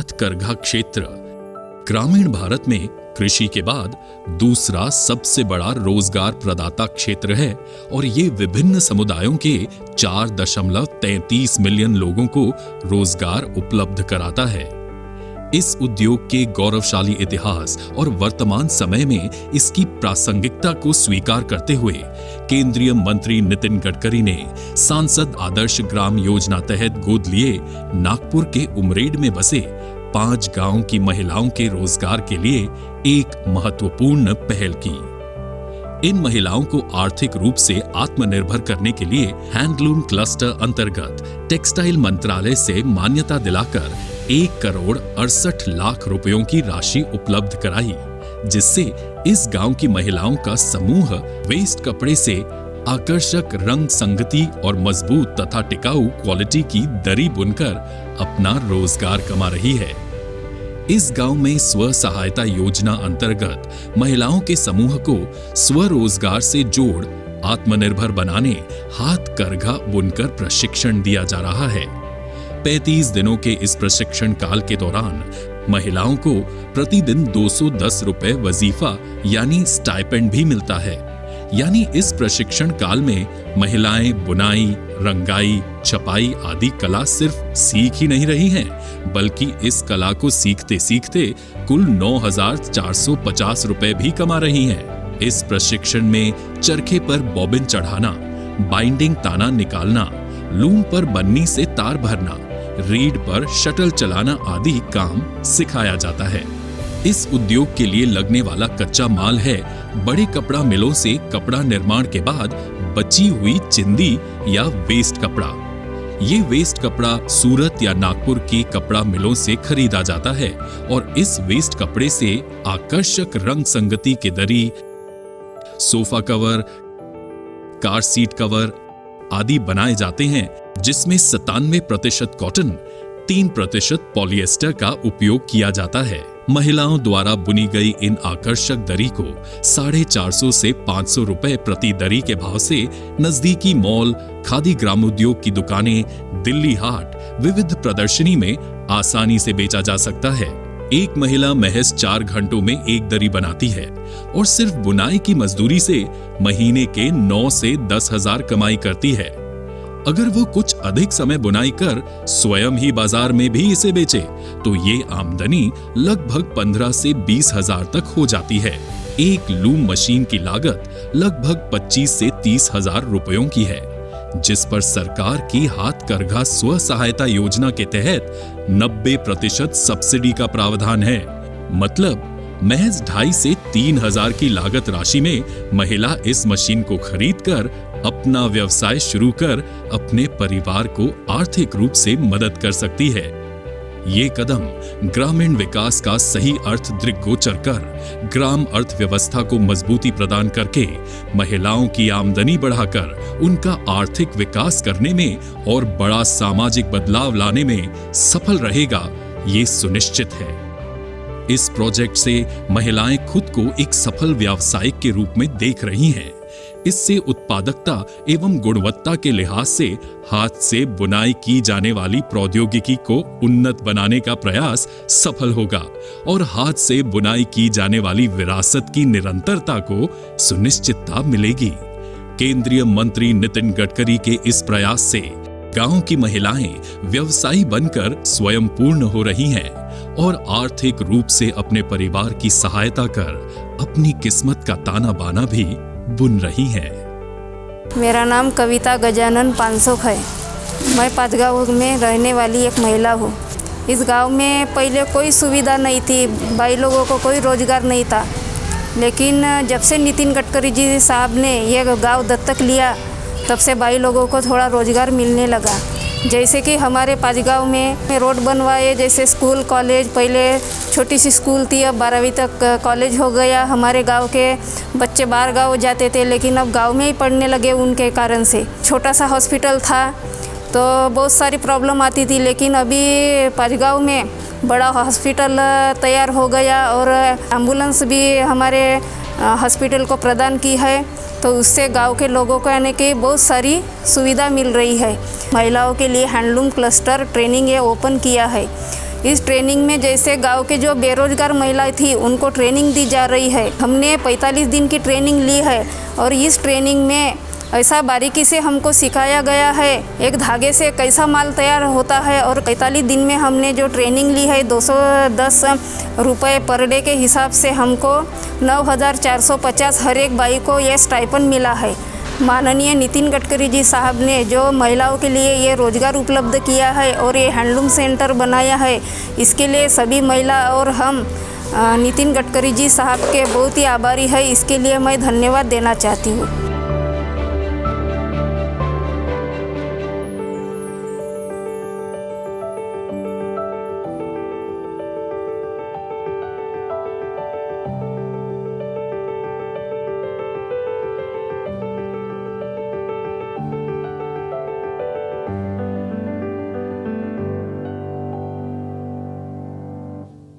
हाथकरघा क्षेत्र ग्रामीण भारत में कृषि के बाद दूसरा सबसे बड़ा रोजगार प्रदाता क्षेत्र है और ये विभिन्न समुदायों के 4.33 मिलियन लोगों को रोजगार उपलब्ध कराता है। इस उद्योग के गौरवशाली इतिहास और वर्तमान समय में इसकी प्रासंगिकता को स्वीकार करते हुए केंद्रीय मंत्री नितिन गडकरी ने सांसद आदर्श ग्राम योजना तहत गोद लिए नागपुर के उमरेड में बसे 5 गांव की महिलाओं के रोजगार के लिए एक महत्वपूर्ण पहल की। इन महिलाओं को आर्थिक रूप से आत्मनिर्भर करने के लिए हैंडलूम क्लस्टर अंतर्गत टेक्सटाइल मंत्रालय से मान्यता दिलाकर 1,68,00,000 रुपयों की राशि उपलब्ध कराई, जिससे इस गांव की महिलाओं का समूह वेस्ट कपड़े से आकर्षक रंग संगति और मजबूत तथा टिकाऊ क्वालिटी की दरी बुनकर अपना रोजगार कमा रही है। इस गांव में स्व सहायता योजना अंतर्गत महिलाओं के समूह को स्वरोजगार से जोड़ आत्मनिर्भर बनाने हाथकरघा बुनकर प्रशिक्षण दिया जा रहा है। 35 दिनों के इस प्रशिक्षण काल के दौरान महिलाओं को प्रतिदिन 210 रुपए वजीफा यानी स्टाइपेंड भी मिलता है। यानी इस प्रशिक्षण काल में महिलाएं बुनाई, रंगाई, छपाई आदि कला सिर्फ सीख ही नहीं रही हैं, बल्कि इस कला को सीखते सीखते कुल 9,450 रुपए भी कमा रही हैं। इस प्रशिक्षण में चरखे पर बॉबिन चढ़ाना, बाइंडिंग ताना निकालना, लूम पर बन्नी से तार भरना, रीड पर शटल चलाना आदि काम सिखाया जाता है। इस उद्योग के लिए लगने वाला कच्चा माल है बड़े कपड़ा मिलों से कपड़ा निर्माण के बाद बची हुई चिंदी या वेस्ट कपड़ा। ये वेस्ट कपड़ा सूरत या नागपुर की कपड़ा मिलों से खरीदा जाता है और इस वेस्ट कपड़े से आकर्षक रंग संगति के दरी, sofa cover, car seat cover आदि बनाए जाते हैं, जिसमें 97% कॉटन, 3% पॉलिएस्टर का उपयोग किया जाता है। महिलाओं द्वारा बुनी गई इन आकर्षक दरी को 450 से 500 रुपए प्रति दरी के भाव से नजदीकी मॉल, खादी ग्रामोद्योग की दुकानें, दिल्ली हाट, विविध प्रदर्शनी में आसानी से बेचा जा सकता है। एक महिला महज 4 घंटों में एक दरी बनाती है और सिर्फ बुनाई की मजदूरी से महीने के 9 से 10 हजार कमाई करती है। अगर वो कुछ अधिक समय बुनाई कर स्वयं ही बाजार में भी इसे बेचे तो ये आमदनी लगभग 15 से 20 हजार तक हो जाती है। एक लूम मशीन की लागत लगभग 25 से 30 हजार रुपयों की है, जिस पर सरकार की हाथकरघा स्व सहायता योजना के तहत 90% सब्सिडी का प्रावधान है। मतलब महज 2.5 से 3 हजार की लागत राशि में महिला इस मशीन को खरीदकर अपना व्यवसाय शुरू कर अपने परिवार को आर्थिक रूप से मदद कर सकती है। ये कदम ग्रामीण विकास का सही अर्थ दृष्टिगोचर कर ग्राम अर्थव्यवस्था को मजबूती प्रदान करके महिलाओं की आमदनी बढ़ाकर उनका आर्थिक विकास करने में और बड़ा सामाजिक बदलाव लाने में सफल रहेगा, ये सुनिश्चित है। इस प्रोजेक्ट से महिलाएं खुद को एक सफल व्यावसायिक के रूप में देख रही हैं। इससे उत्पादकता एवं गुणवत्ता के लिहाज से हाथ से बुनाई की जाने वाली प्रौद्योगिकी को उन्नत बनाने का प्रयास सफल होगा और हाथ से बुनाई की जाने वाली विरासत की निरंतरता को सुनिश्चितता मिलेगी। केंद्रीय मंत्री नितिन गडकरी के इस प्रयास से गांव की महिलाएं व्यवसायी बनकर स्वयं पूर्ण हो रही हैं और आर्थिक रूप से अपने परिवार की सहायता कर अपनी किस्मत का ताना बाना भी बुन रही है। मेरा नाम कविता गजानन पानसोख है। मैं पातगांव में रहने वाली एक महिला हूँ। इस गांव में पहले कोई सुविधा नहीं थी, भाई लोगों को कोई रोजगार नहीं था, लेकिन जब से नितिन गडकरी जी साहब ने यह गांव दत्तक लिया तब से भाई लोगों को थोड़ा रोजगार मिलने लगा। जैसे कि हमारे पातगांव में रोड बनवाए, जैसे स्कूल कॉलेज, पहले छोटी सी स्कूल थी, अब 12वीं तक कॉलेज हो गया। हमारे गांव के बच्चे बाहर गांव जाते थे, लेकिन अब गांव में ही पढ़ने लगे उनके कारण से। छोटा सा हॉस्पिटल था तो बहुत सारी प्रॉब्लम आती थी, लेकिन अभी पातगांव में बड़ा हॉस्पिटल तैयार हो गया और एम्बुलेंस भी हमारे हॉस्पिटल को प्रदान की है, तो उससे गांव के लोगों को यानी कि बहुत सारी सुविधा मिल रही है। महिलाओं के लिए हैंडलूम क्लस्टर ट्रेनिंग ये ओपन किया है। इस ट्रेनिंग में जैसे गांव के जो बेरोजगार महिलाएं थी उनको ट्रेनिंग दी जा रही है। हमने 45 दिन की ट्रेनिंग ली है और इस ट्रेनिंग में ऐसा बारीकी से हमको सिखाया गया है एक धागे से कैसा माल तैयार होता है। और 45 दिन में हमने जो ट्रेनिंग ली है 210 रुपये पर डे के हिसाब से हमको 9,450 हर एक बाई को ये स्टाइपेंड मिला है। माननीय नितिन गडकरी जी साहब ने जो महिलाओं के लिए ये रोज़गार उपलब्ध किया है और ये हैंडलूम सेंटर बनाया है, इसके लिए सभी महिला और हम नितिन गडकरी जी साहब के बहुत ही आभारी है। इसके लिए मैं धन्यवाद देना चाहती हूँ।